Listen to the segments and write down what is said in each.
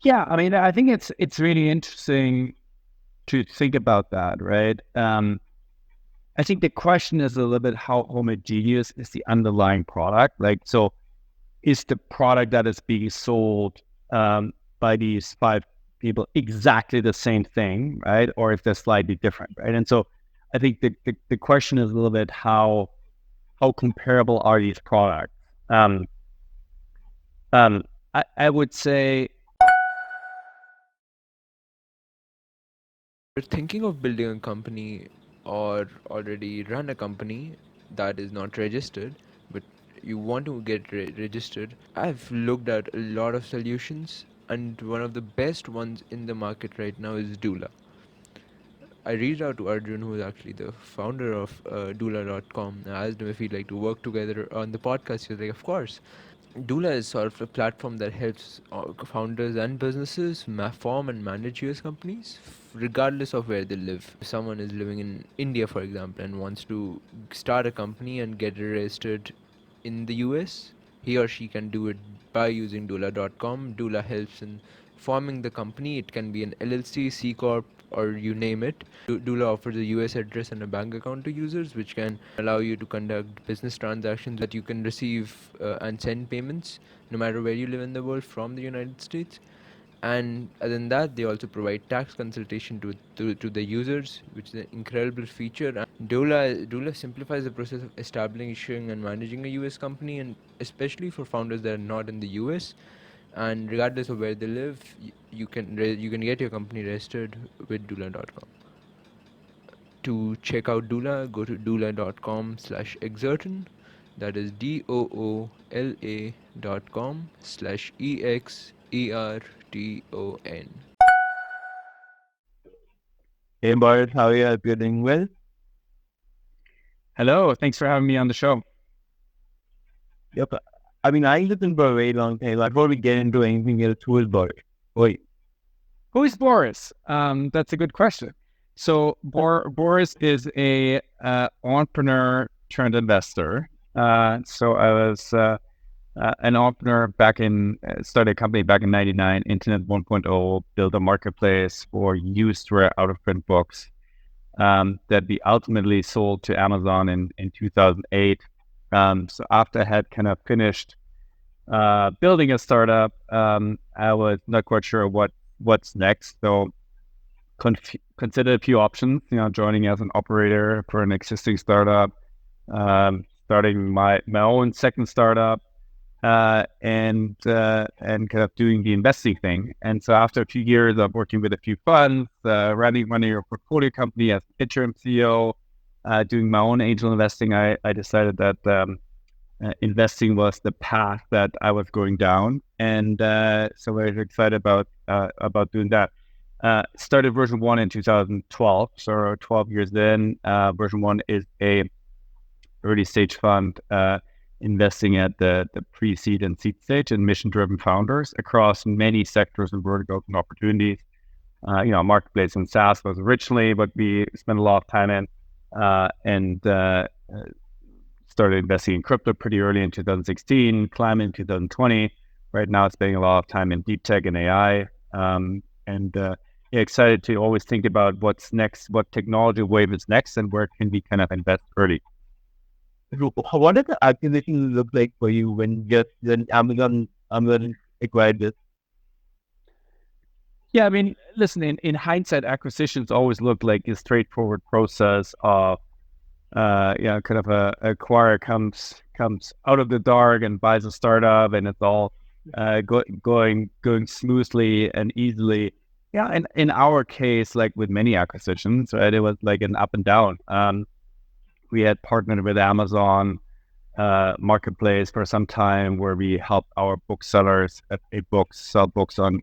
Yeah, I mean, I think it's really interesting to think about that, right? I think the question is a little bit how homogeneous is the underlying product? Like, so is the product that is being sold by these five people exactly the same thing, right? Or if they're slightly different, right? And so I think the question is a little bit how comparable are these products? Um, I would say, You're thinking of building a company or already run a company that is not registered, but you want to get registered. I've looked at a lot of solutions, and one of the best ones in the market right now is Doula. I reached out to Arjun, who is actually the founder of Doula.com. I asked him if he'd like to work together on the podcast. He was like, of course. Doula is sort of a platform that helps founders and businesses form and manage US companies, regardless of where they live. If someone is living in India, for example, and wants to start a company and get it registered in the US, he or she can do it by using Doula.com. Doula helps in forming the company. It can be an LLC, C Corp, or you name it. Doula offers a US address and a bank account to users, which can allow you to conduct business transactions that you can receive and send payments no matter where you live in the world from the United States. And other than that, they also provide tax consultation to the users, which is an incredible feature. And Doula simplifies the process of establishing and managing a US company, and especially for founders that are not in the US. And regardless of where they live, you can get your company registered with Doula.com. To check out Doula, go to doula.com/exerton. That is DOOLA.com/EXERTON. Hey Boris, how are you? Hope you're doing well. hello, thanks for having me on the show. Yep. I mean, I listened for a very long time. Like, before we get into anything else, who is Boris? Wait. Who is Boris? That's a good question. So Boris is a entrepreneur turned investor. So I was an entrepreneur back in started a company back in '99, Internet 1.0, built a marketplace for used rare out of print books that we ultimately sold to Amazon in 2008. So after I had kind of finished building a startup, I was not quite sure what's next. So considered a few options, joining as an operator for an existing startup, starting my own second startup, and kind of doing the investing thing. And so after a few years of working with a few funds, running a portfolio company as interim CEO, doing my own angel investing, I decided that investing was the path that I was going down, and so I was excited about doing that. Started version 1 in 2012, so 12 years in. Version 1 is a early stage fund investing at the pre-seed and seed stage and mission-driven founders across many sectors and verticals and opportunities. Marketplace and SaaS was originally what we spent a lot of time in, and started investing in crypto pretty early in 2016, climate in 2020. Right now, spending a lot of time in deep tech and AI. And yeah, excited to always think about what's next, what technology wave is next, and where can we kind of invest early. So, what did the acquisition look like for you when Amazon acquired this? Yeah, I mean, listen, in hindsight, acquisitions always look like a straightforward process of kind of a acquirer comes out of the dark and buys a startup, and it's all going smoothly and easily. Yeah, and in our case, like with many acquisitions, right, it was like an up and down. We had partnered with Amazon Marketplace for some time, where we helped our booksellers at books sell books on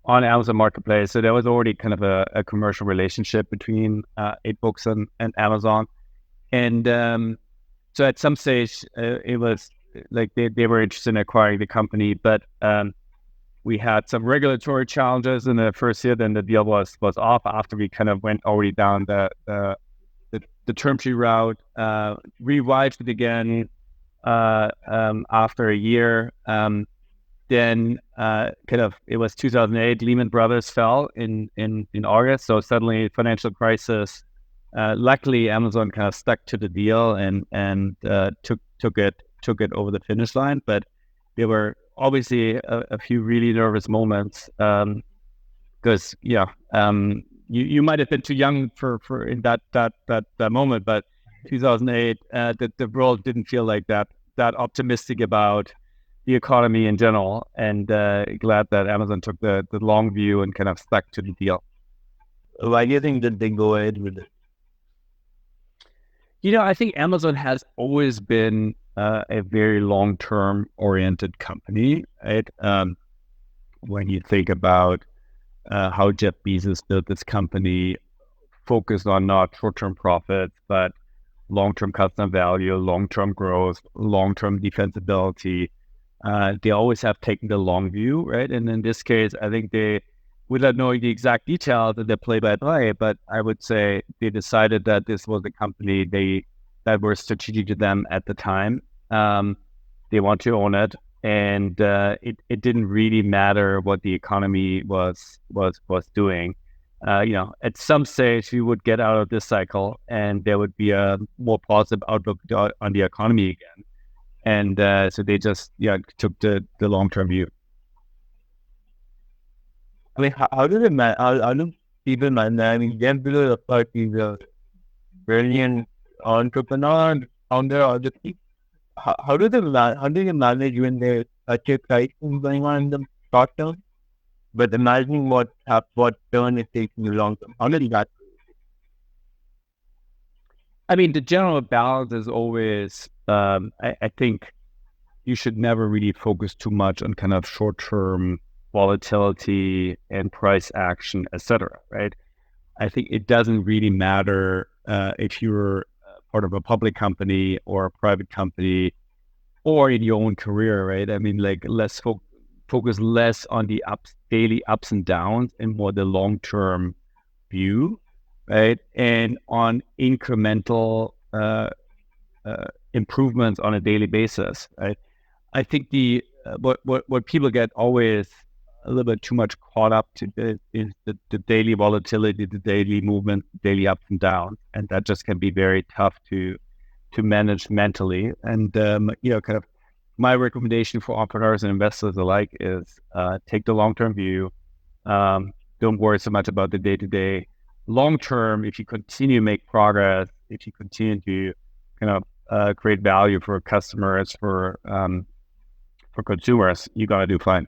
Amazon Marketplace. So there was already kind of a commercial relationship between books and Amazon. And so at some stage, it was like they were interested in acquiring the company, but we had some regulatory challenges in the first year. Then the deal was off after we kind of went already down the term sheet route, revived it again after a year. then it was 2008. Lehman Brothers fell in August, so suddenly financial crisis. Luckily, Amazon kind of stuck to the deal and took it over the finish line. But there were obviously a few really nervous moments because you might have been too young for in that moment, but 2008, the world didn't feel like that optimistic about the economy in general, and glad that Amazon took the long view and kind of stuck to the deal. Why do you think that they go ahead with it? I think Amazon has always been a very long-term oriented company, right? When you think about how Jeff Bezos built this company, focused on not short-term profits, but long-term customer value, long-term growth, long-term defensibility. They always have taken the long view, right? And in this case, I think they, without knowing the exact details of their play-by-play, but I would say they decided that this was a company that were strategic to them at the time. They want to own it, and it didn't really matter what the economy was doing. At some stage we would get out of this cycle, and there would be a more positive outlook on the economy again. And so they just took the long-term view. I mean, how do people manage that? I mean, Jeff Bezos, of course, he's a brilliant entrepreneur, founder of the people. How do you manage when there's such a crisis going on in the short term, but imagining what turn it takes in the long term? How do you that? I mean, the general balance is always, I think you should never really focus too much on kind of short-term volatility and price action, etc. Right? I think it doesn't really matter if you're part of a public company or a private company or in your own career, right? I mean, like, let's focus less on the daily ups and downs and more the long-term view, right? And on incremental improvements on a daily basis, right? I think what people get always a little bit too much caught up to is the daily volatility, the daily movement, daily ups and downs, and that just can be very tough to manage mentally. And kind of my recommendation for entrepreneurs and investors alike is take the long-term view. Don't worry so much about the day-to-day. Long-term, if you continue to make progress, if you continue to kind of create value for customers, for consumers, you're gonna do fine.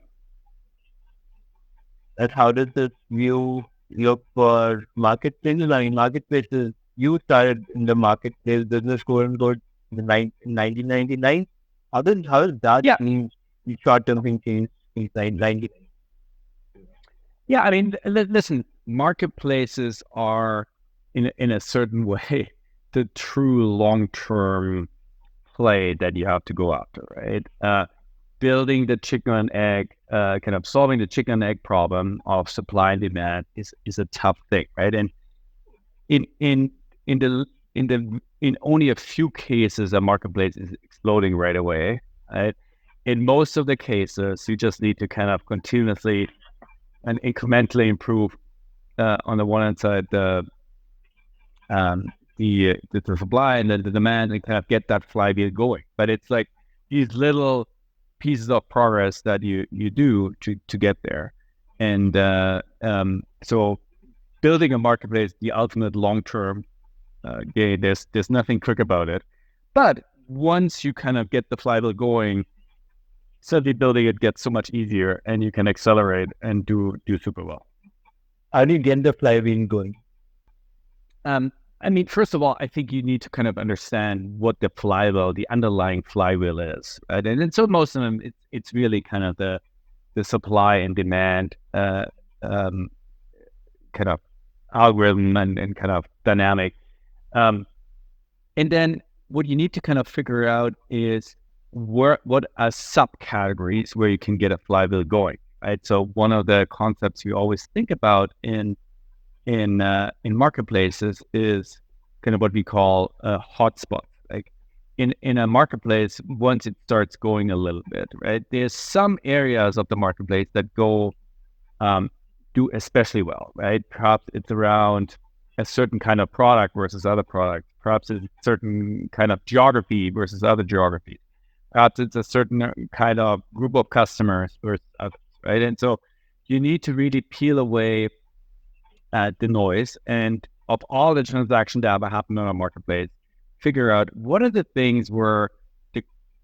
And how does this view look for marketplaces? I mean, marketplaces, you started in the marketplace business, quote unquote, in 1999. How does that mean short-term thing change since 1999? Yeah, I mean, listen, marketplaces are in a certain way the true long-term play that you have to go after, right? Building the chicken and egg, kind of solving the chicken and egg problem of supply and demand is a tough thing, right? And in only a few cases, a marketplace is exploding right away, right? In most of the cases, you just need to kind of continuously and incrementally improve on the one hand side the supply and then the demand, and kind of get that flywheel going. But it's like these little pieces of progress that you do to get there. And so building a marketplace, the ultimate long-term game, there's nothing quick about it. But once you kind of get the flywheel going, suddenly building it gets so much easier, and you can accelerate and do super well. How do you get the flywheel going? I mean, first of all, I think you need to kind of understand what the flywheel, the underlying flywheel is, right? And so most of them, it's really kind of the supply and demand kind of algorithm and kind of dynamic. And then what you need to kind of figure out is what are subcategories where you can get a flywheel going, right? So one of the concepts you always think about in marketplaces is kind of what we call hotspots. Like in a marketplace, once it starts going a little bit, right? There's some areas of the marketplace that do especially well, right? Perhaps it's around a certain kind of product versus other products. Perhaps it's a certain kind of geography versus other geographies. Perhaps it's a certain kind of group of customers versus others, right? And so you need to really peel away the noise and of all the transactions that have happened on a marketplace, figure out what are the things where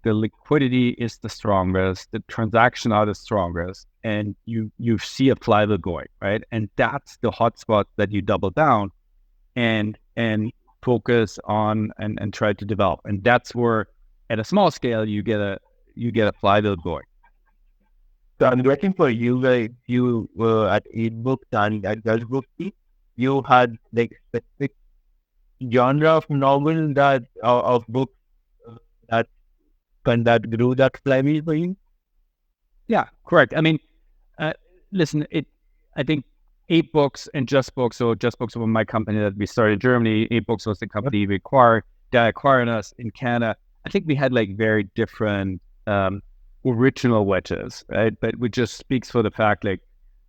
the liquidity is the strongest, the transaction are the strongest, and you see a flywheel going, right? And that's the hotspot that you double down and focus on and try to develop. And that's where at a small scale you get a flywheel going. So I'm working for you guys. You were at 8books and at Girlsbook. You had like specific genre of novel that of books that grew that flywheel for you. Yeah, correct. I mean, listen, I think 8books and Just Books. So Just Books was my company that we started in Germany. 8books was the company we acquired us in Canada. I think we had like very different original wedges, right? But which just speaks for the fact like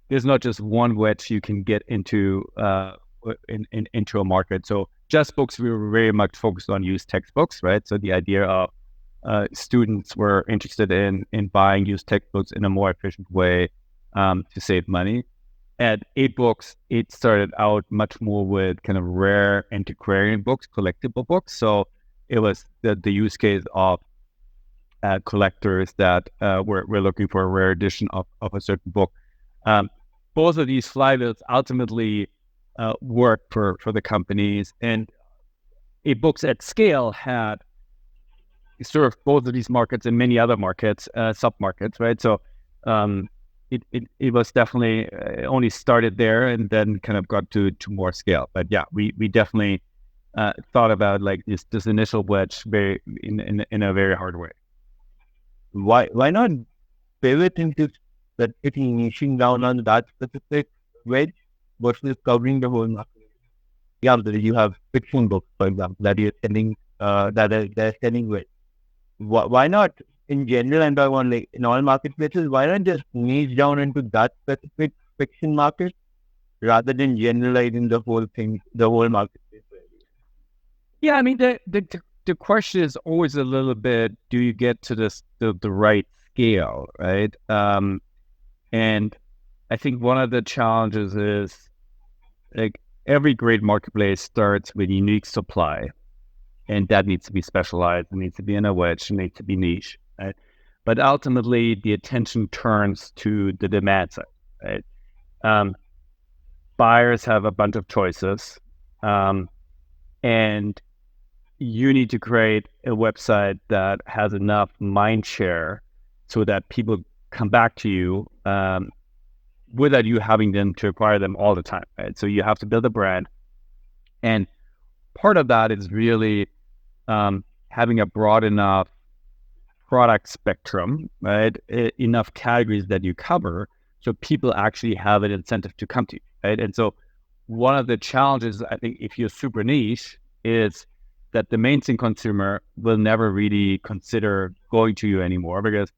there's not just one wedge you can get into into a market. So Just Books, we were very much focused on used textbooks, right? So the idea of students were interested in buying used textbooks in a more efficient way to save money. At 8books, it started out much more with kind of rare antiquarian books, collectible books. So it was the use case of collectors that were looking for a rare edition of a certain book. Both of these flywheels ultimately work for the companies, and 8books at scale had served both of these markets and many other markets, sub-markets, right? So it was definitely only started there and then kind of got to more scale. But yeah, we definitely thought about like this initial wedge very in a very hard way. Why not pivot into specifically niching down on that specific wedge versus covering the whole market? Yeah, you have fiction books, for example, that you're selling they're selling with. Why not in general, and I want like in all marketplaces, why not just niche down into that specific fiction market rather than generalizing the whole thing, the whole marketplace? Yeah, I mean the question is always a little bit: do you get to the right scale, right? And I think one of the challenges is like every great marketplace starts with unique supply, and that needs to be specialized. It needs to be in a wedge. It needs to be niche, right? But ultimately, the attention turns to the demand side, right? Buyers have a bunch of choices, and you need to create a website that has enough mind share so that people come back to you without you having them to acquire them all the time, right? So you have to build a brand. And part of that is really having a broad enough product spectrum, right? Enough categories that you cover so people actually have an incentive to come to you, right? And so one of the challenges, I think, if you're super niche, is that the mainstream consumer will never really consider going to you anymore, because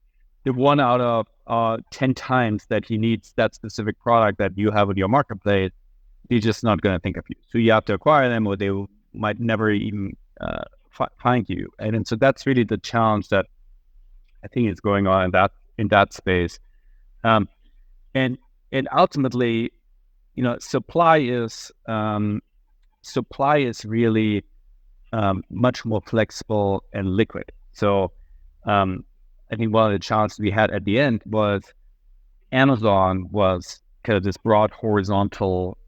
the 1 out of 10 times that he needs that specific product that you have in your marketplace, he's just not going to think of you. So you have to acquire them, or they might never even find you. And so that's really the challenge that I think is going on in that space. And ultimately, supply is really much more flexible and liquid. So I think one of the challenges we had at the end was Amazon was kind of this broad horizontal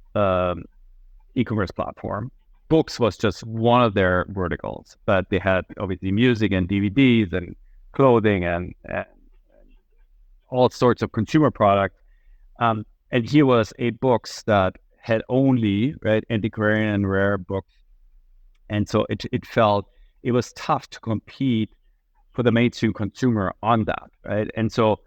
e-commerce platform. Books was just one of their verticals, but they had obviously music and DVDs and clothing and all sorts of consumer products. And here was 8books that had only, right, antiquarian and rare books. And so it felt it was tough to compete for the mainstream consumer on that, right? And so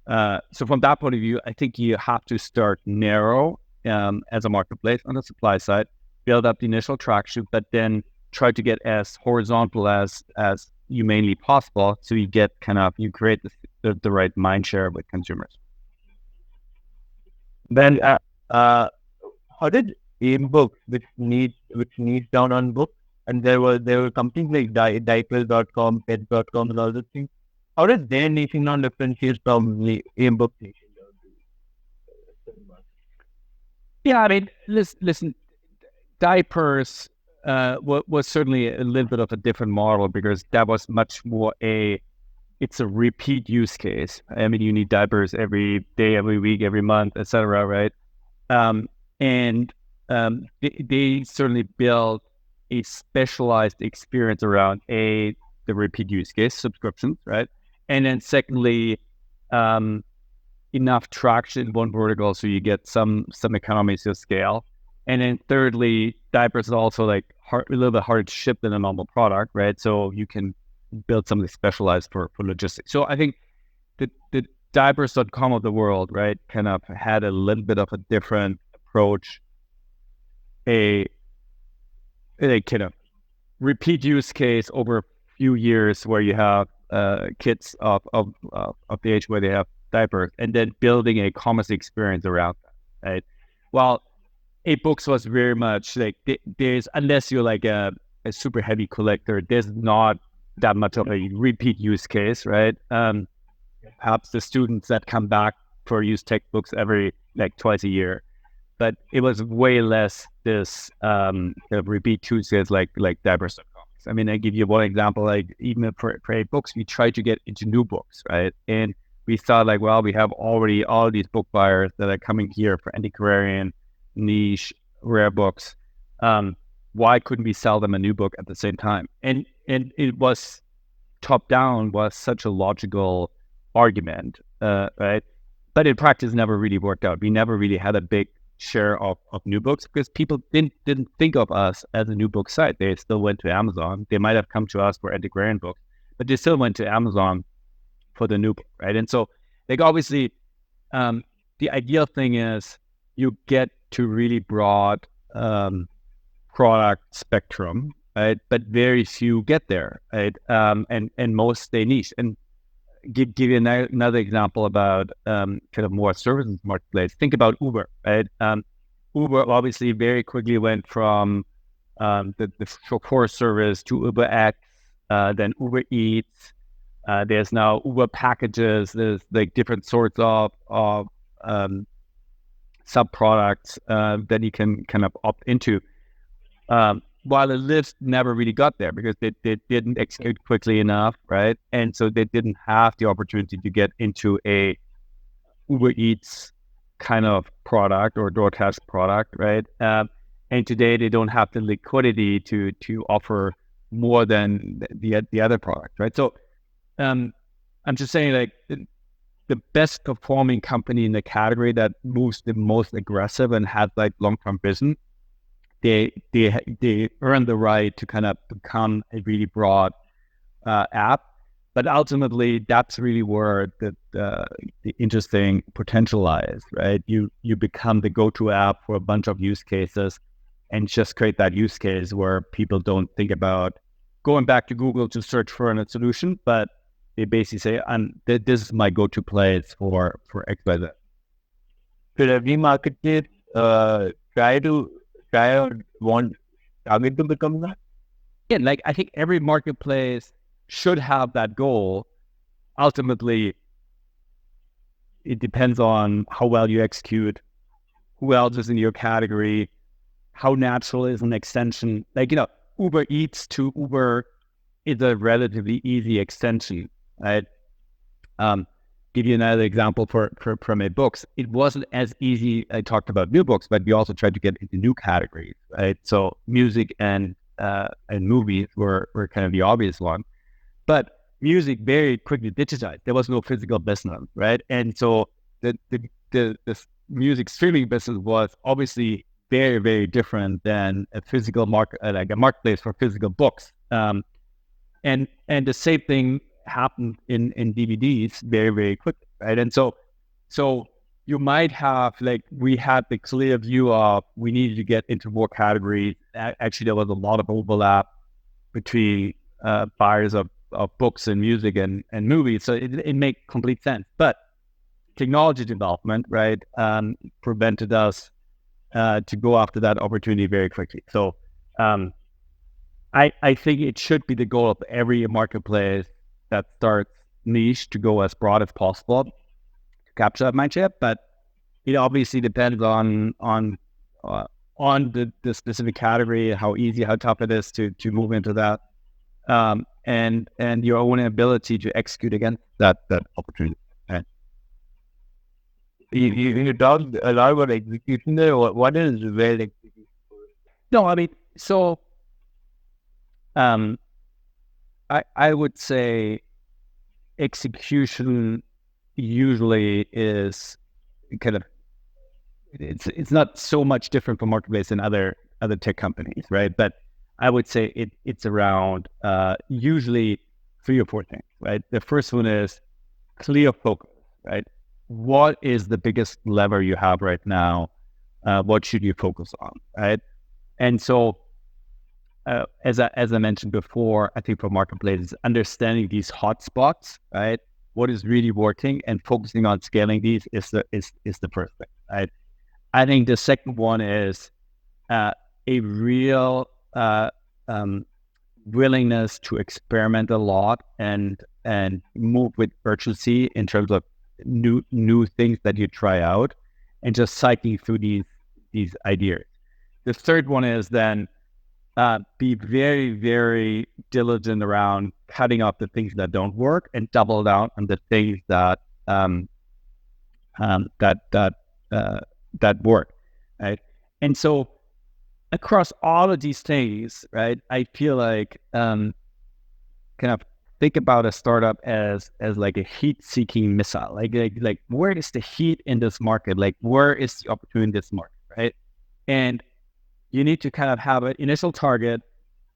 from that point of view, I think you have to start narrow as a marketplace on the supply side, build up the initial traction, but then try to get as horizontal as humanely possible. So you get you create the right mind share with consumers. Then, how did AIM Books, which niche down on books, and there were companies like diapers.com, pets.com, and all those things. How did their niching down differentiate from the AIM Books niching down? Yeah, I mean, listen, diapers was certainly a little bit of a different model because that was much more it's a repeat use case. I mean, you need diapers every day, every week, every month, etc. Right? And they certainly built a specialized experience around the repeat use case subscriptions, right? And then secondly, enough traction in one vertical so you get some economies of scale. And then thirdly, diapers is also a little bit harder to ship than a normal product, right? So you can build something specialized for logistics. So I think the diapers.com of the world, right, had a little bit of a different approach, a repeat use case over a few years where you have kids of the age where they have diapers, and then building a commerce experience around that, right? While books was very much there's, unless you're a super heavy collector, there's not that much of a repeat use case, right? Perhaps the students that come back for used textbooks every twice a year, but it was way less this repeat use case like diapers.com. I mean, I give you one example, even for books, we tried to get into new books, right? And we thought we have already all these book buyers that are coming here for antiquarian, niche, rare books. Why couldn't we sell them a new book at the same time? And it was top down was such a logical argument, right? But in practice, never really worked out. We never really had a big share of new books because people didn't think of us as a new book site. They still went to Amazon. They might have come to us for antiquarian books, but they still went to Amazon for the new book, right? And so, obviously, the ideal thing is you get to really broad product spectrum, right? But very few get there, right? And most stay niche. And give you another example about more services marketplace. Think about Uber, right? Uber obviously very quickly went from the chauffeur service to UberX, then Uber Eats. There's now Uber packages. There's different sorts of sub-products that you can opt into. While the Lyft never really got there because they didn't execute quickly enough, right? And so they didn't have the opportunity to get into a Uber Eats kind of product or DoorDash product, right? And today they don't have the liquidity to offer more than the other product, right? So I'm just saying the best performing company in the category that moves the most aggressive and has long-term vision, they earn the right to become a really broad app. But ultimately, that's really where the interesting potential lies, right? You become the go-to app for a bunch of use cases and just create that use case where people don't think about going back to Google to search for a solution, but they basically say, this is my go-to place for XYZ. Should every marketplace try or want target to become that? Yeah, I think every marketplace should have that goal. Ultimately, it depends on how well you execute, who else is in your category, how natural is an extension. Uber Eats to Uber is a relatively easy extension, right? Give you another example from my books. It wasn't as easy. I talked about new books, but we also tried to get into new categories, right? So music and movies were kind of the obvious one, but music very quickly digitized. There was no physical business, right? And so the music streaming business was obviously very, very different than a physical market, like a marketplace for physical books. And the same thing happened in DVDs very, very quickly, right? And so you might have we had the clear view of we needed to get into more categories. Actually, there was a lot of overlap between buyers of books and music and movies. So it makes complete sense. But technology development, right, prevented us to go after that opportunity very quickly. So I think it should be the goal of every marketplace that starts niche to go as broad as possible to capture that mind share. But it obviously depends on the specific category, how easy, how tough it is to move into that, and your own ability to execute against that opportunity. Right? You talked a lot about execution there. What is well execution? No, I mean, so I would say execution usually is kind of, it's not so much different from marketplace than other tech companies, right? But I would say it's around usually 3 or 4 things, right? The first one is clear focus, right? What is the biggest lever you have right now? What should you focus on, right? And so, as I mentioned before, I think for marketplaces, understanding these hotspots, right? What is really working and focusing on scaling these is the first thing, right? I think the second one is a real willingness to experiment a lot and move with urgency in terms of new things that you try out, and just cycling through these ideas. The third one is then be very, very diligent around cutting off the things that don't work and double down on the things that work, right? And so across all of these things, right, I feel like kind of think about a startup as like a heat-seeking missile. Like where is the heat in this market? Like where is the opportunity in this market, right? And you need to kind of have an initial target,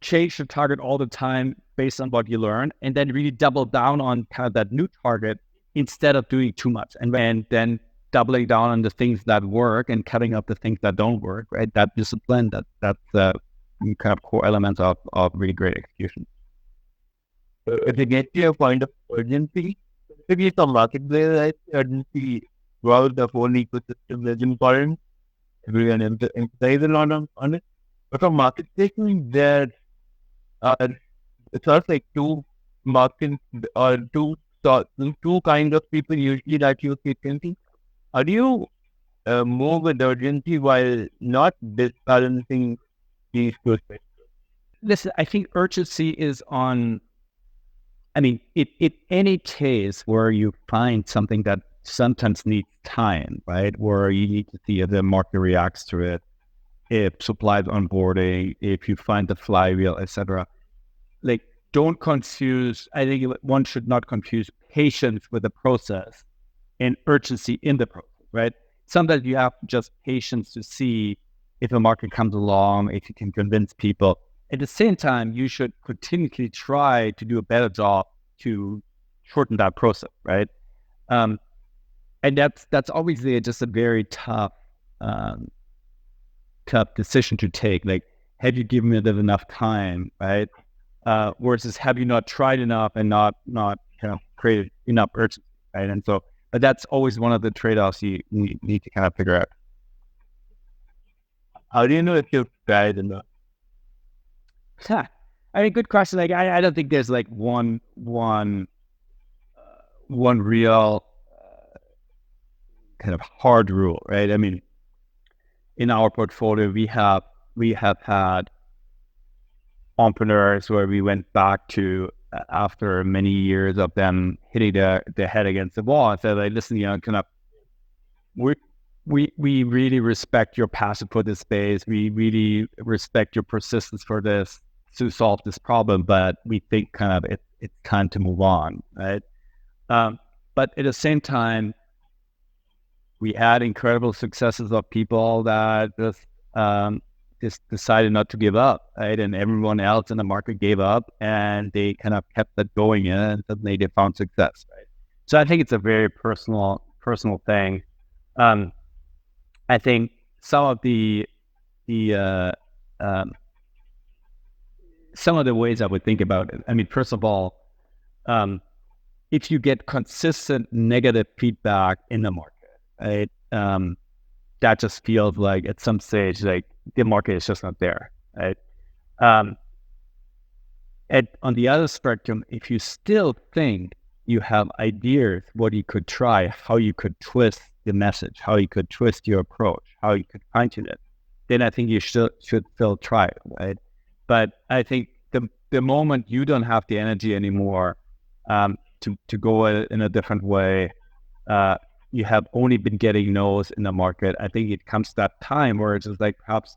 change the target all the time based on what you learn, and then really double down on kind of that new target instead of doing too much. And then doubling down on the things that work and cutting up the things that don't work, right? That discipline, that's the kind of core elements of really great execution. If you get to a point of urgency, maybe it's a marketplace, right? Urgency throughout the whole ecosystem is important. Everyone emphasize a lot on it. But for marketplace, there are it's not like two market or two kinds of people usually that use frequency. How do you move with urgency while not disbalancing these two aspects? Listen, I think urgency is on. I mean, in any case where you find something that sometimes needs time, right? Where you need to see if the market reacts to it, if supply is onboarding, if you find the flywheel, etc. Like, don't confuse. I think one should not confuse patience with the process and urgency in the process, right? Sometimes you have just patience to see if a market comes along, if you can convince people. At the same time, you should continuously try to do a better job to shorten that process, right? And that's obviously just a very tough decision to take. Like, have you given it enough time, right? Versus have you not tried enough and not kind of created enough urgency, right? And so, but that's always one of the trade-offs you need to kind of figure out. How do you know if you've tried enough? I mean, good question. Like, I don't think there's like one real kind of hard rule, right? I mean, in our portfolio, we have had entrepreneurs where we went back to after many years of them hitting their head against the wall and said, like, listen, kind of, we really respect your passion for this space. We really respect your persistence for this to solve this problem, but we think kind of it's time to move on, right? But at the same time, we had incredible successes of people that just decided not to give up, right? And everyone else in the market gave up, and they kind of kept that going, and suddenly they found success, right? So I think it's a very personal thing. I think some of the ways I would think about it. I mean, first of all, if you get consistent negative feedback in the market, right? That just feels like at some stage, like the market is just not there, right? On the other spectrum, if you still think you have ideas what you could try, how you could twist the message, how you could twist your approach, how you could fine tune it, then I think you should still try it, right? But I think the moment you don't have the energy anymore to go in a different way, you have only been getting no's in the market. I think it comes to that time where it's just like perhaps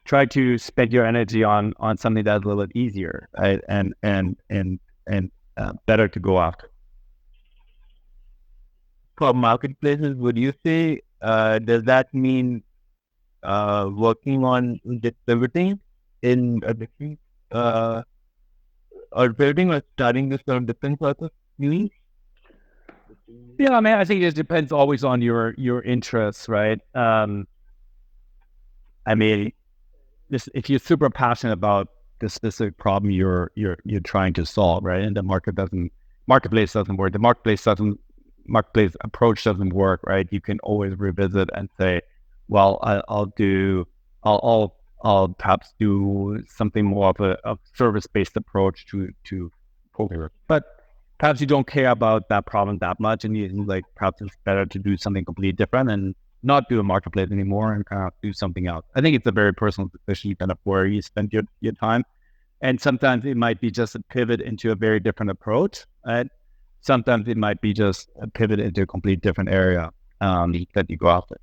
try to spend your energy on something that's a little bit easier, right? And better to go after. For marketplaces, would you say, does that mean working on just pivoting in a different, or pivoting or starting to serve different sorts of needs? Yeah, I mean, I think it depends always on your interests, right? I mean, if you're super passionate about the specific problem you're trying to solve, right? And the marketplace doesn't work. The marketplace approach doesn't work, right? You can always revisit and say, well, I'll perhaps do something more of a service-based approach to poker. But perhaps you don't care about that problem that much, and you like perhaps it's better to do something completely different and not do a marketplace anymore and kind of do something else. I think it's a very personal decision, kind of where you spend your time. And sometimes it might be just a pivot into a very different approach, right? Sometimes it might be just a pivot into a completely different area that you go after.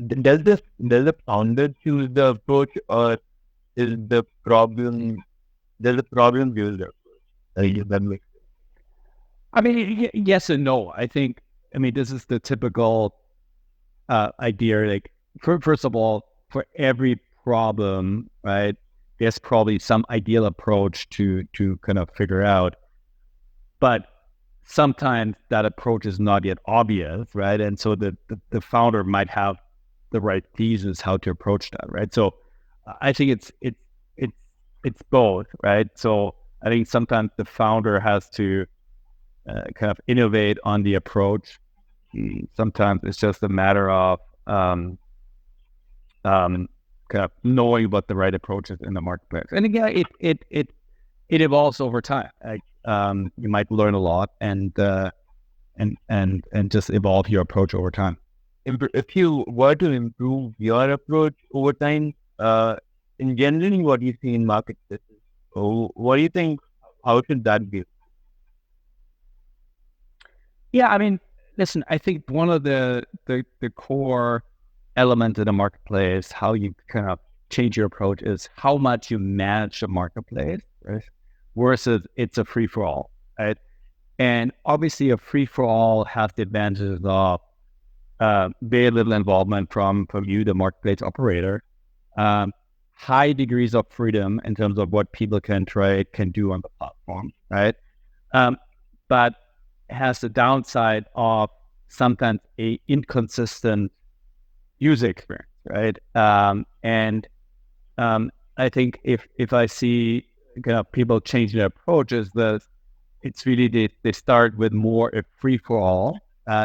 Does the founder choose the approach, or is the problem does the problem choose the approach? That makes sense. I mean, yes and no. I mean, this is the typical idea. Like, first of all, for every problem, right, there's probably some ideal approach to kind of figure out. But sometimes that approach is not yet obvious, right? And so the founder might have the right thesis how to approach that, right? So I think it's both, right? So I think sometimes the founder has to kind of innovate on the approach. Sometimes it's just a matter of kind of knowing what the right approach is in the marketplace. And again, it evolves over time. Like, you might learn a lot and just evolve your approach over time. If you were to improve your approach over time, in generally, what you see in marketplaces, what do you think? How should that be? Yeah, I mean, listen, I think one of the core elements of the marketplace, how you kind of change your approach, is how much you manage the marketplace, right? Versus it's a free-for-all, right? And obviously a free-for-all has the advantages of very little involvement from you, the marketplace operator, high degrees of freedom in terms of what people can do on the platform, right? But has the downside of sometimes a inconsistent user experience, right? And I think if I see kind of people changing their approaches, it's really they start with more a free for all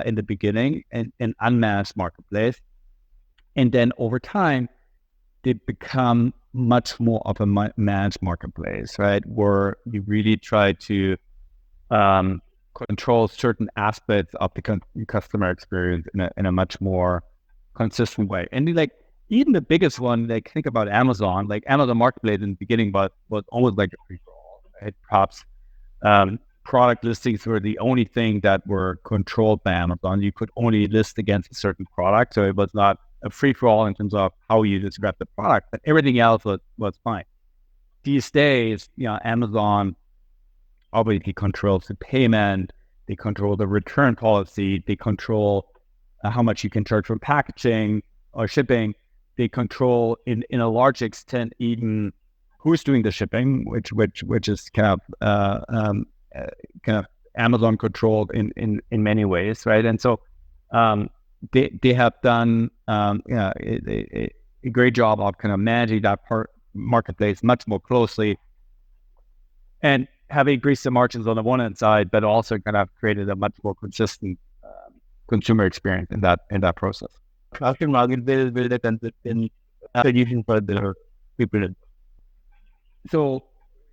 in the beginning and an unmanaged marketplace, and then over time they become much more of a managed marketplace, right? Where you really try to control certain aspects of the customer experience in a much more consistent way. And like even the biggest one, like think about Amazon. Like Amazon Marketplace in the beginning was almost like a free for all. Right? Perhaps product listings were the only thing that were controlled by Amazon. You could only list against a certain product, so it was not a free for all in terms of how you describe the product. But everything else was fine. These days, Amazon obviously controls the payment, they control the return policy, they control how much you can charge for packaging or shipping. They control in a large extent even who's doing the shipping, which is kind of Amazon controlled in many ways, right? And so they have done a great job of kind of managing that marketplace much more closely. And have increased the margins on the one hand side, but also kind of created a much more consistent consumer experience in that process. After marketplace build a consistent solution for the people. So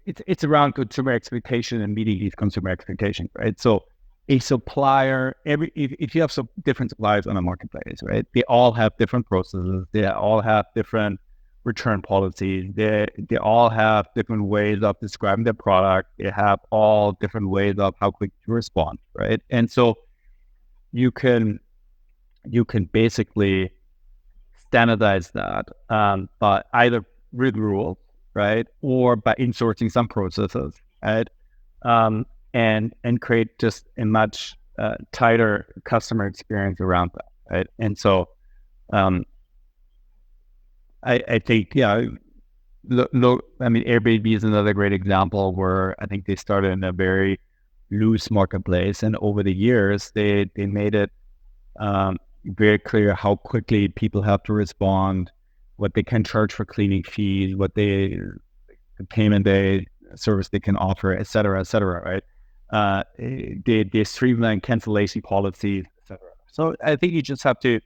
it's around consumer expectation and meeting these consumer expectations, right? So a supplier, if you have some different suppliers on a marketplace, right? They all have different processes. They all have different return policies. They all have different ways of describing their product. They have all different ways of how quick to respond, right? And so you can basically standardize that by either with rules, right, or by insourcing some processes, right, and create just a much tighter customer experience around that, right? And so I think, I mean, Airbnb is another great example where I think they started in a very loose marketplace, and over the years they made it very clear how quickly people have to respond, what they can charge for cleaning fees, the payment service they can offer, et cetera, right? They streamline cancellation policies, et cetera. So I think you just have to,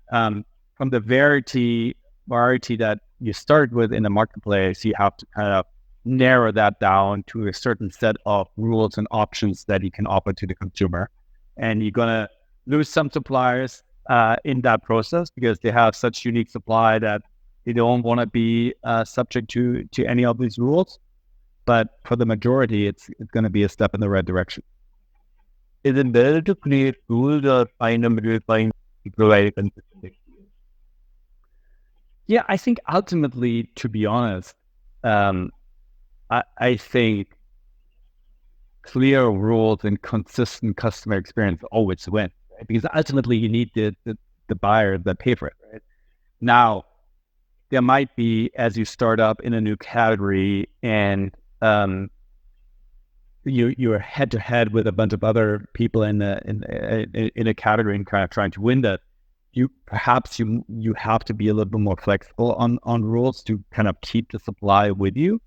from the variety that you start with in the marketplace, you have to kind of narrow that down to a certain set of rules and options that you can offer to the consumer. And you're going to lose some suppliers in that process because they have such unique supply that they don't want to be subject to any of these rules. But for the majority, it's going to be a step in the right direction. Is it better to create rules or find a middle point to provide a consistent experience? Yeah, I think ultimately, to be honest, I think clear rules and consistent customer experience always win, right? Because ultimately you need the buyer that pay for it, right? Now, there might be, as you start up in a new category and you're head to head with a bunch of other people in a category and kind of trying to win that, you have to be a little bit more flexible on rules to kind of keep the supply with you.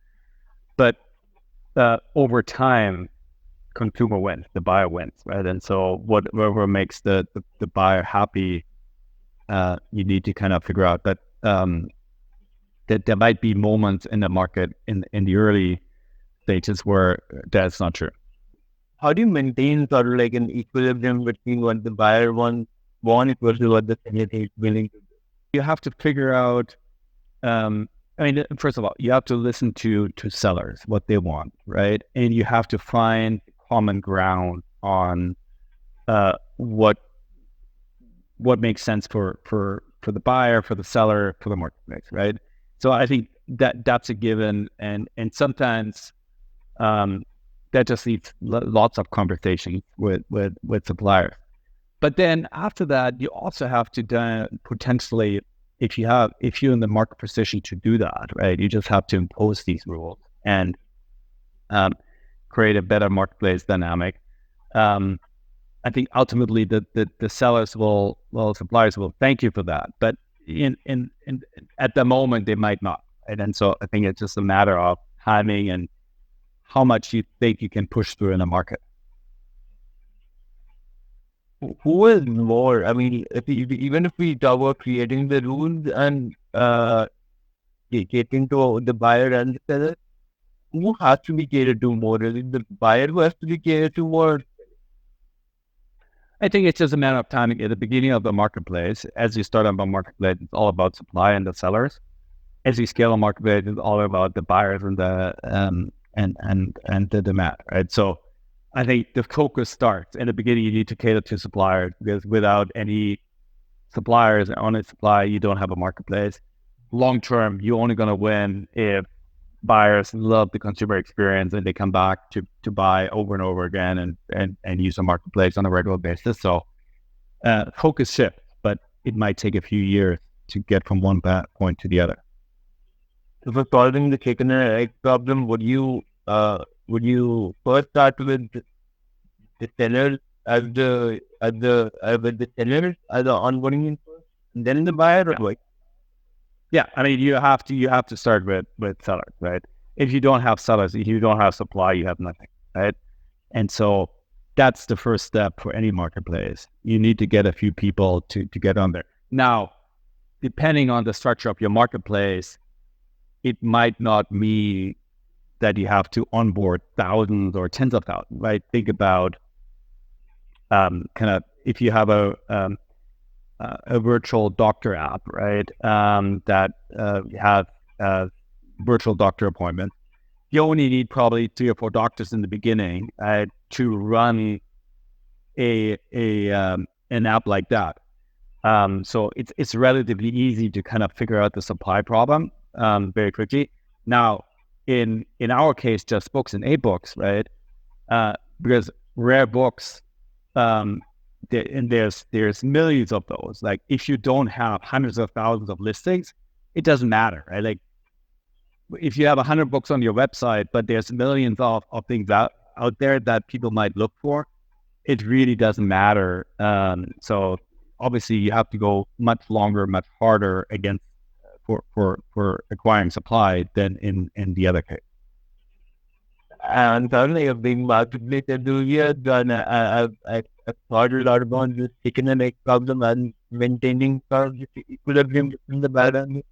But over time, consumer wins, the buyer wins, right? And so whatever makes the buyer happy, you need to kind of figure out that that there might be moments in the market in the early stages where that's not true. How do you maintain sort of like an equilibrium between what the buyer wants versus what the seller is willing to do? You have to figure out, first of all, you have to listen to sellers, what they want, right? And you have to find common ground on what makes sense for the buyer, for the seller, for the marketplace, right? So I think that's a given, and sometimes that just needs lots of conversations with suppliers. But then after that, you also have to potentially, if you're in the market position to do that, right, you just have to impose these rules and create a better marketplace dynamic. I think ultimately the suppliers will thank you for that, but in at the moment they might not, right? And so I think it's just a matter of timing and how much you think you can push through in the market. Who is more? I mean, even if we talk about creating the rules and catering to the buyer and the seller, who has to be catered to more? Is it the buyer who has to be catered to more? I think it's just a matter of timing. At the beginning of the marketplace, as you start on the marketplace, it's all about supply and the sellers. As you scale a marketplace, it's all about the buyers and the and the demand, right? So I think the focus starts in the beginning. You need to cater to suppliers, because without any suppliers and honest supply, you don't have a marketplace. Long term, you're only going to win if buyers love the consumer experience and they come back to buy over and over again and use the marketplace on a regular basis. So focus shifts, but it might take a few years to get from one point to the other. So for solving the chicken and egg problem, would you first start with the sellers as the onboarding info, and then the buyer, or like? Yeah, I mean, you have to start with sellers, right? if you don't have sellers, if you don't have supply, you have nothing, right? And so that's the first step for any marketplace. You need to get a few people to get on there. Now, depending on the structure of your marketplace, it might not mean that you have to onboard thousands or tens of thousands, right? Think about kind of if you have a virtual doctor app, right? That have virtual doctor appointments. You only need probably 3 or 4 doctors in the beginning to run an app like that. So it's relatively easy to kind of figure out the supply problem very quickly. Now, in our case, just books and ebooks, right? Because rare books, there's millions of those. Like if you don't have hundreds of thousands of listings, it doesn't matter, right? Like if you have 100 books on your website, but there's millions of things out there that people might look for, it really doesn't matter. So obviously you have to go much longer, much harder against for acquiring supply than in the other case. And certainly a big marketplace enthusiast, and I've thought a lot about this chicken and egg problem and maintaining equilibrium between the balance.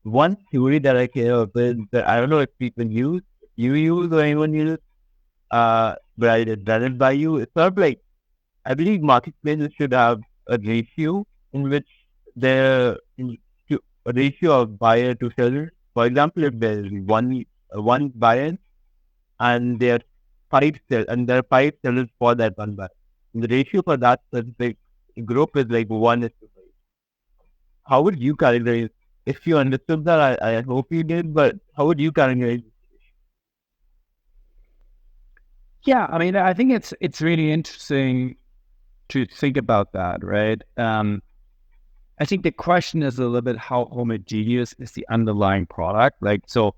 One theory that I came up with that I don't know if people use, you use or anyone uses, but I run it by you. It's sort of like, I believe marketplaces should have a ratio in which a ratio of buyer to seller. For example, if there is one buyer and there are 5 sellers for that one buyer, the ratio for that specific group is like 1:5. How would you categorize? If you understood that, I hope you did, but how would you categorize? Yeah, I mean, I think it's really interesting to think about that, right? I think the question is a little bit how homogeneous is the underlying product. Like, so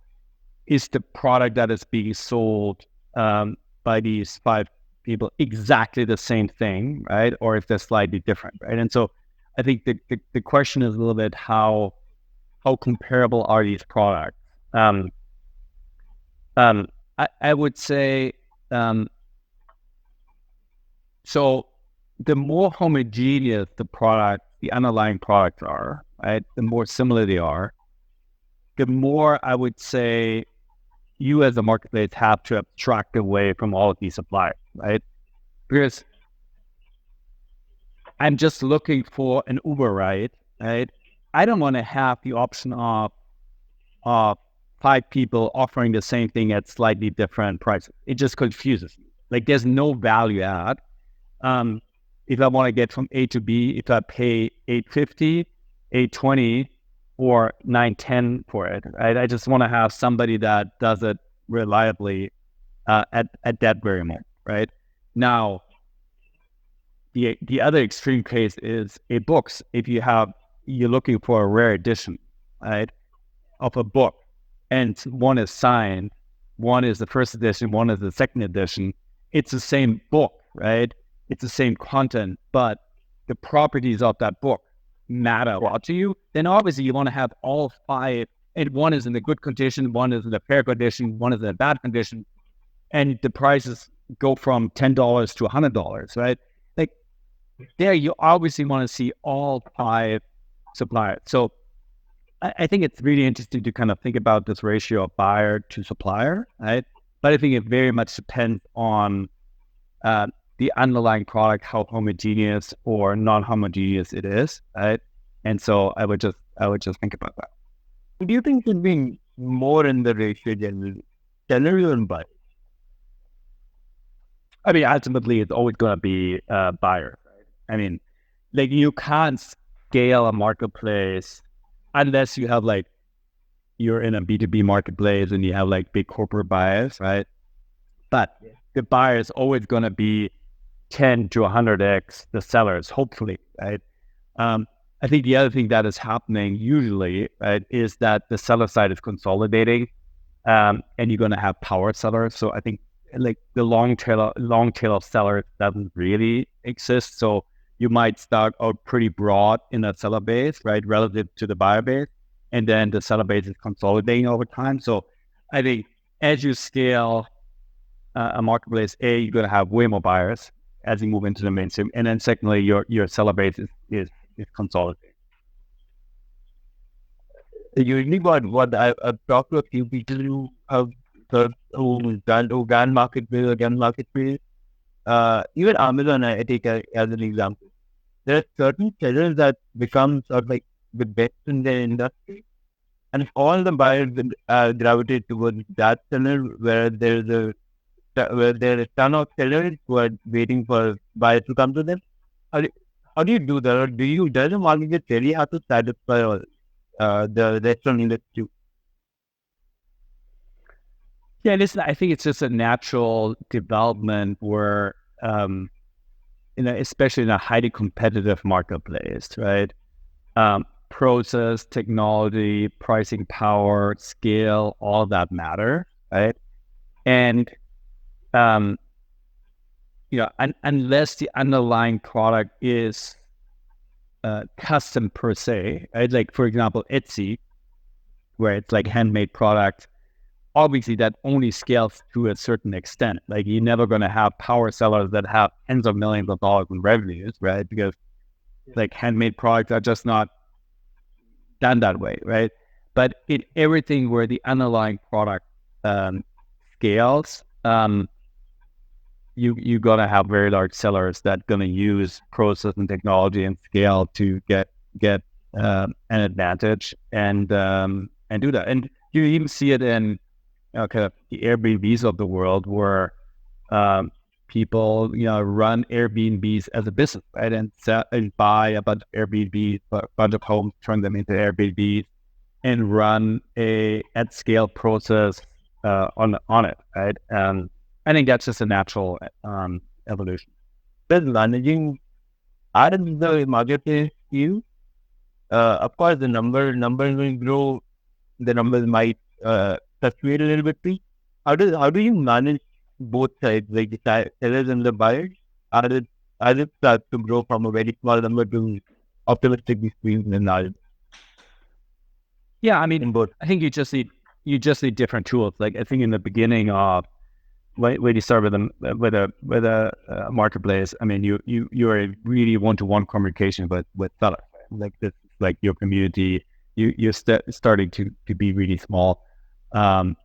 is the product that is being sold by these 5 people exactly the same thing, right? Or if they're slightly different, right? And so I think the question is a little bit how comparable are these products? I would say, so the more homogeneous the underlying products are, right? The more similar they are, the more I would say you as a marketplace have to abstract away from all of these suppliers, right? Because I'm just looking for an Uber ride, right? I don't want to have the option of 5 people offering the same thing at slightly different prices. It just confuses me. Like there's no value add. If I want to get from A to B, if I pay $8.50, $8.20, or $9.10 for it, right? I just want to have somebody that does it reliably at that very moment, right? Now, the other extreme case is books. If you're looking for a rare edition, right, of a book, and one is signed, one is the first edition, one is the second edition, it's the same book, right? It's the same content, but the properties of that book matter a lot to you. Then obviously you want to have all 5, and one is in a good condition, one is in a fair condition, one is in a bad condition, and the prices go from $10 to $100, right? Like there, you obviously want to see all 5 suppliers. So I think it's really interesting to kind of think about this ratio of buyer to supplier, right? But I think it very much depends on the underlying product, how homogeneous or non-homogeneous it is, right? And so I would just think about that. Do you think should be more in the ratio generally, sellers or buyers? I mean, ultimately, it's always going to be buyers, right? I mean, like you can't scale a marketplace unless you have like, you're in a B2B marketplace and you have like big corporate buyers, right? But the buyer is always going to be 10 to 100x the sellers, hopefully, right? I think the other thing that is happening usually, right, is that the seller side is consolidating, and you're going to have power sellers. So I think like the long tail of sellers doesn't really exist. So you might start out pretty broad in that seller base, right, relative to the buyer base, and then the seller base is consolidating over time. So I think as you scale a marketplace, you're going to have way more buyers as you move into the mainstream, and then secondly, your seller base is consolidating. Usually, what I've talked to a few people who have who done marketplace. Even Amazon, I take as an example. There are certain sellers that become sort of like the best in their industry, and all the buyers gravitate towards that seller where there are a ton of sellers who are waiting for buyers to come to them. How do, how do you do that? Or does the market really have to satisfy all the restaurant industry? Yeah, listen, I think it's just a natural development where, especially in a highly competitive marketplace, right? Process, technology, pricing power, scale, all that matter, right? And, unless the underlying product is custom per se, right? Like, for example, Etsy, where it's like handmade product, obviously that only scales to a certain extent. Like, you're never going to have power sellers that have tens of millions of dollars in revenues, right? Because like handmade products are just not done that way, right? But in everything where the underlying product scales, you're gonna have very large sellers that gonna use process and technology and scale to get an advantage and do that. And you even see it in kind of the Airbnbs of the world, where people run Airbnbs as a business, right? And buy a bunch of Airbnbs, a bunch of homes, turn them into Airbnbs, and run a at scale process on it, right? I think that's just a natural evolution. But managing out of the marketplace view, of course, the numbers will grow. The numbers might fluctuate a little bit. How do you manage both sides, like the sellers and the buyers? Are it start to grow from a very small number to optimistically squeezed and large? Yeah, I mean, In both. I think you just need different tools. Like, I think in the beginning of when you start with a marketplace, I mean, you are really one-to-one communication with sellers. Like, this, like your community, you're starting to be really small.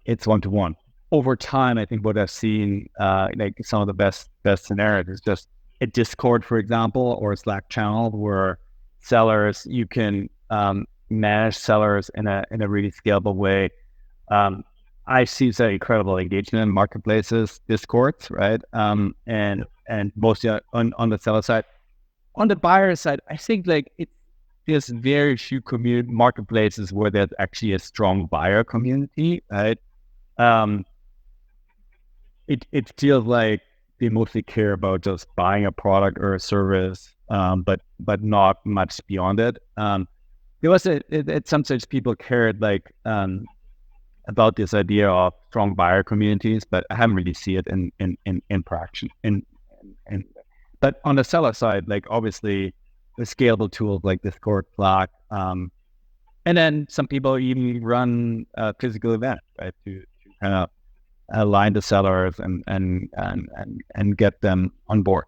It's one-to-one. Over time, I think what I've seen, like some of the best scenarios is just a Discord, for example, or a Slack channel where sellers, you can manage sellers in a really scalable way. I see some incredible engagement in marketplaces, Discords, right? And mostly on the seller side. On the buyer side, I think like there's very few marketplaces where there's actually a strong buyer community, right? It feels like they mostly care about just buying a product or a service, but not much beyond it. There was at some stage people cared like about this idea of strong buyer communities, but I haven't really seen it in practice. But on the seller side, like obviously the scalable tools like Discord, Slack, and then some people even run physical events, right, to kind of align the sellers and get them on board.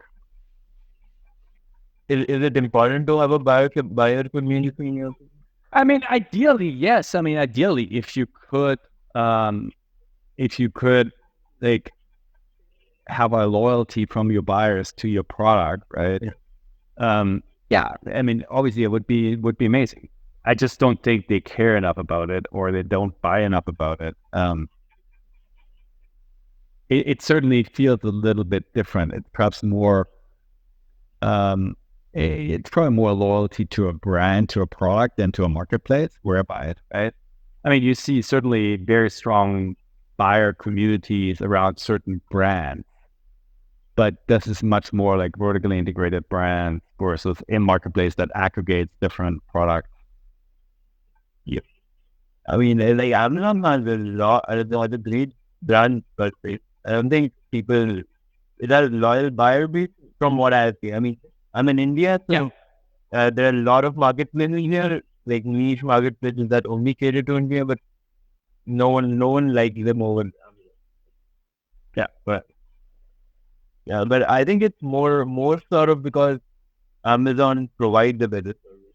Is it important to have a buyer community? I mean, ideally, yes. I mean, ideally, if you could like have a loyalty from your buyers to your product, right? Yeah. I mean, obviously, it would be amazing. I just don't think they care enough about it, or they don't buy enough about it. It certainly feels a little bit different. It's perhaps more. It's probably more loyalty to a brand, to a product, than to a marketplace where I buy it, right? I mean, you see certainly very strong buyer communities around certain brands, but this is much more like vertically integrated brands versus a marketplace that aggregates different products. Yep. I mean, like Amazon has a great brand, but I don't think people, it has a loyal buyer base from what I see. I mean, I'm in India, so there are a lot of marketplaces here, like niche marketplaces that only cater to India, but no one likes them over. Yeah, but I think it's more sort of because Amazon provides the better service.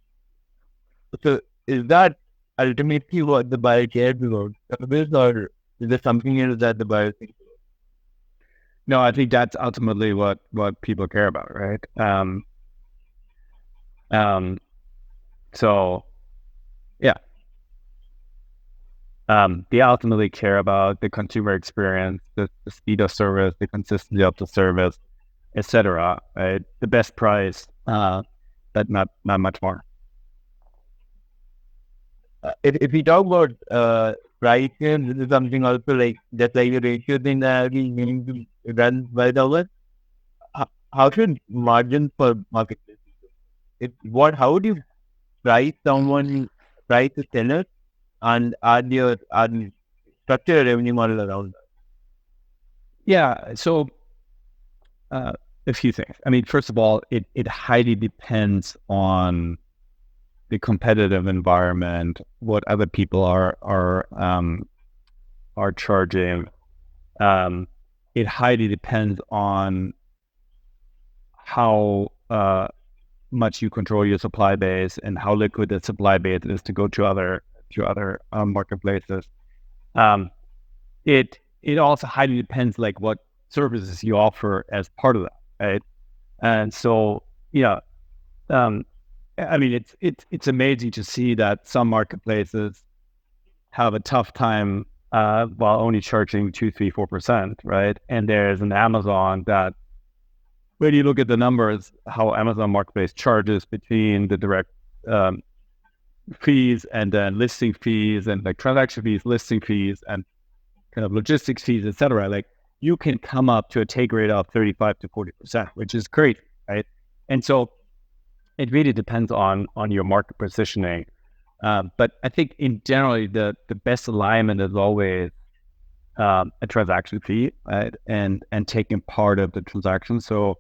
So is that ultimately what the buyer cares about service, or is there something else that the buyer thinks? No, I think that's ultimately what people care about, right? So yeah, they ultimately care about the consumer experience, the speed of service, the consistency of the service, etc. Right? The best price, but not much more. If we talk about pricing, this is something also like just like the ratio thing that we need to run by the hour. How should margins for marketplace? How would you price someone, price a seller, and add structure a revenue model around that? Yeah. So a few things. I mean, first of all, it highly depends on the competitive environment, what other people are charging. It highly depends on how much you control your supply base and how liquid the supply base is to go to other marketplaces. It also highly depends like what services you offer as part of that, right? And so yeah, I mean it's amazing to see that some marketplaces have a tough time while only charging 2, 3, 4%, right? And there's an Amazon that when you look at the numbers, how Amazon Marketplace charges between the direct fees and then listing fees and like transaction fees, listing fees, and kind of logistics fees, etc. Like you can come up to a take rate of 35 to 40%, which is great, right? And so it really depends on your market positioning. But I think in general, the best alignment is always a transaction fee, right? And taking part of the transaction. So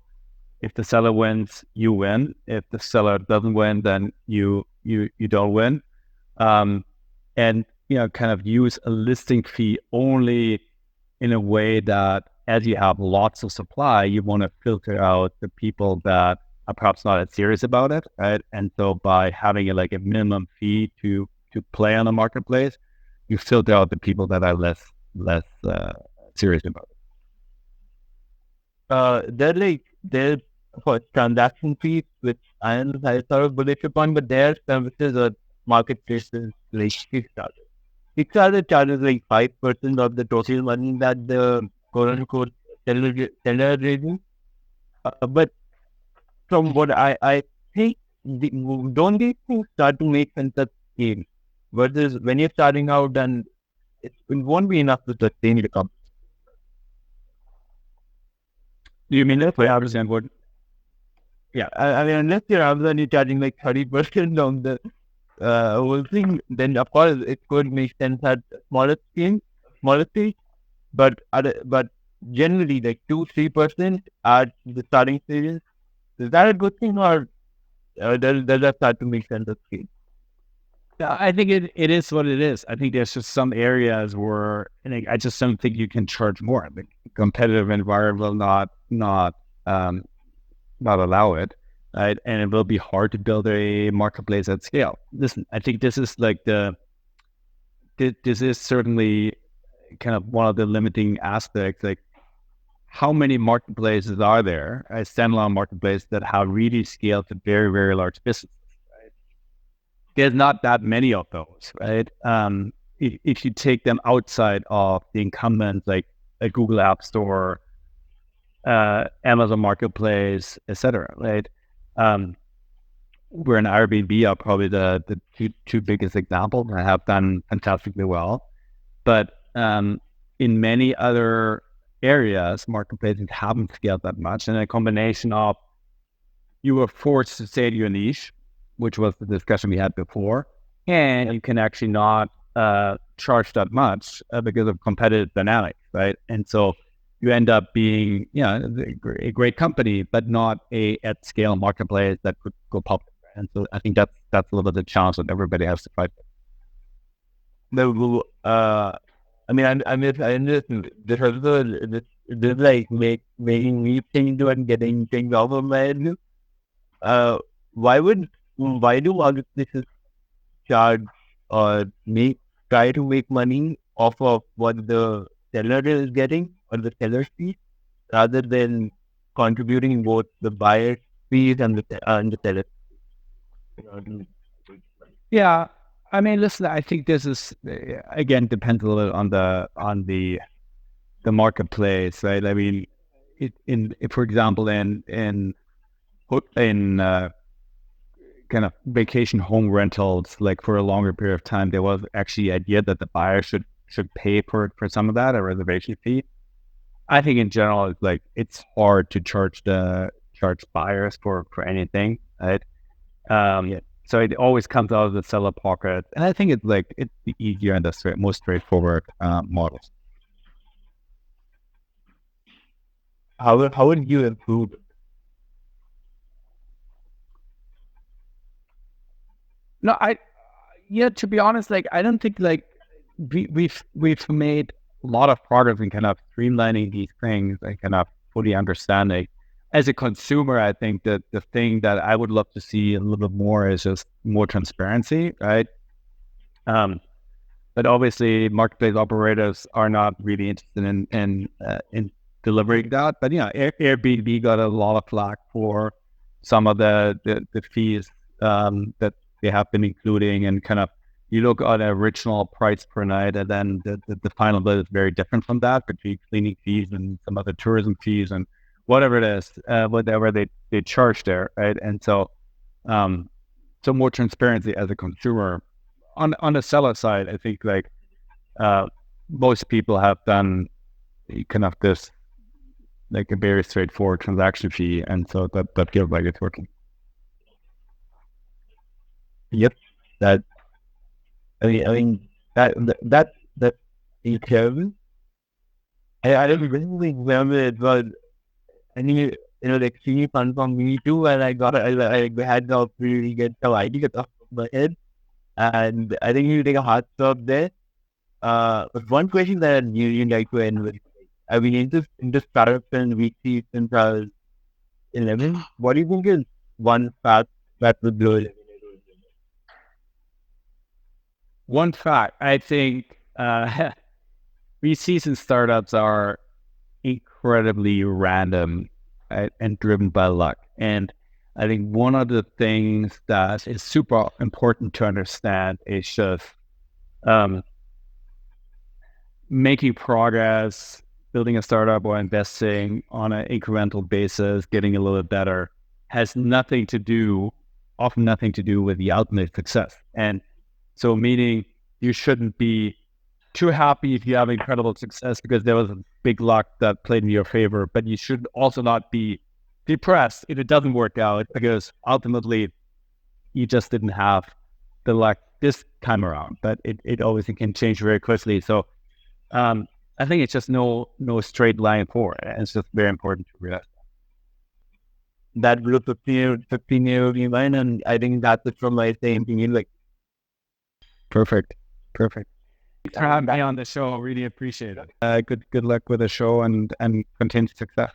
if the seller wins, you win. If the seller doesn't win, then you don't win. And kind of use a listing fee only in a way that as you have lots of supply, you want to filter out the people that are perhaps not as serious about it, right? And so by having a minimum fee to play on the marketplace, you filter out the people that are less serious about it. There's for transaction fees, which I sort of bullish upon, but their services or marketplaces like Kickstarter. Kickstarter charges like 5% of the total money that the quote unquote seller raises. But from what I think, don't these things start to make sense at scale? Versus when you're starting out and it won't be enough to sustain the company. Do you mean that? I understand what? Yeah, I mean, unless you're Amazon, you're charging like 30% on the whole thing, then of course it could make sense at smaller stage. But generally like 2-3% at the starting stages. Is that a good thing, or does that start to make sense at scale? Yeah, I think it is what it is. I think there's just some areas where I just don't think you can charge more. The competitive environment will not allow it, right? And it will be hard to build a marketplace at scale. Listen, I think this is this is certainly kind of one of the limiting aspects. Like, how many marketplaces are there, a standalone marketplace that have really scaled to very, very large businesses? Right? There's not that many of those, right? If you take them outside of the incumbents, like a Google App Store, Amazon Marketplace, etc., right? Where an Airbnb are probably the two biggest examples that have done fantastically well. But in many other areas, marketplaces haven't scaled that much. And a combination of you were forced to stay to your niche, which was the discussion we had before, and you can actually not charge that much because of competitive dynamics, right? And so you end up being, a great company, but not a at scale marketplace that could go public. And so I think that's a little bit the challenge that everybody has to fight with. I mean, I understand. There's also this this like making me think and getting things off of my head. Uh, why do marketplaces charge or try to make money off of what the seller is getting or the seller's fee rather than contributing both the buyer's fees and the seller's fee? Yeah, I mean, listen, I think this is again depends a little bit on the marketplace, right? I mean, for example, in kind of vacation home rentals, like for a longer period of time, there was actually the idea that the buyer should pay for some of that, a reservation fee. I think in general, it's like it's hard to charge buyers for anything, right? Yeah, So it always comes out of the seller pocket, and I think it's the easier and the most straightforward models. how would you improve it? No, to be honest, like I don't think like we've made a lot of progress in kind of streamlining these things and kind of fully understanding. As a consumer, I think that the thing that I would love to see a little bit more is just more transparency, right? But obviously, marketplace operators are not really interested in delivering that. But Airbnb got a lot of flack for some of the fees that they have been including, and kind of you look at an original price per night, and then the final bill is very different from that between cleaning fees and some other tourism fees and whatever it is, whatever they charge there, right? And so more transparency as a consumer. On the seller side, I think like most people have done kind of this like a very straightforward transaction fee, and so that feels like it's working. Yep, that I mean that incredible. I don't really remember it, but I think like extremely fun for me too, and I had the opportunity to get the idea off my head, and I think you take a hard stop there. But one question that I'd really like to end with, I mean, in this startup and VC since I was 11, what do you think is one fact that would blow it? One fact, I think VCs and startups are incredibly random, right, and driven by luck. And I think one of the things that is super important to understand is just making progress, building a startup or investing on an incremental basis, getting a little bit better, has often nothing to do with the ultimate success. And so meaning you shouldn't be too happy if you have incredible success because there was a big luck that played in your favor, but you should also not be depressed if it doesn't work out because ultimately you just didn't have the luck this time around. But it obviously can change very quickly. So I think it's just no straight line forward. And it's just very important to realize That blew 15 year line, and I think that's it from my same opinion. Like, Perfect. Thanks for having me on the show. Really appreciate it. Good luck with the show and continued success.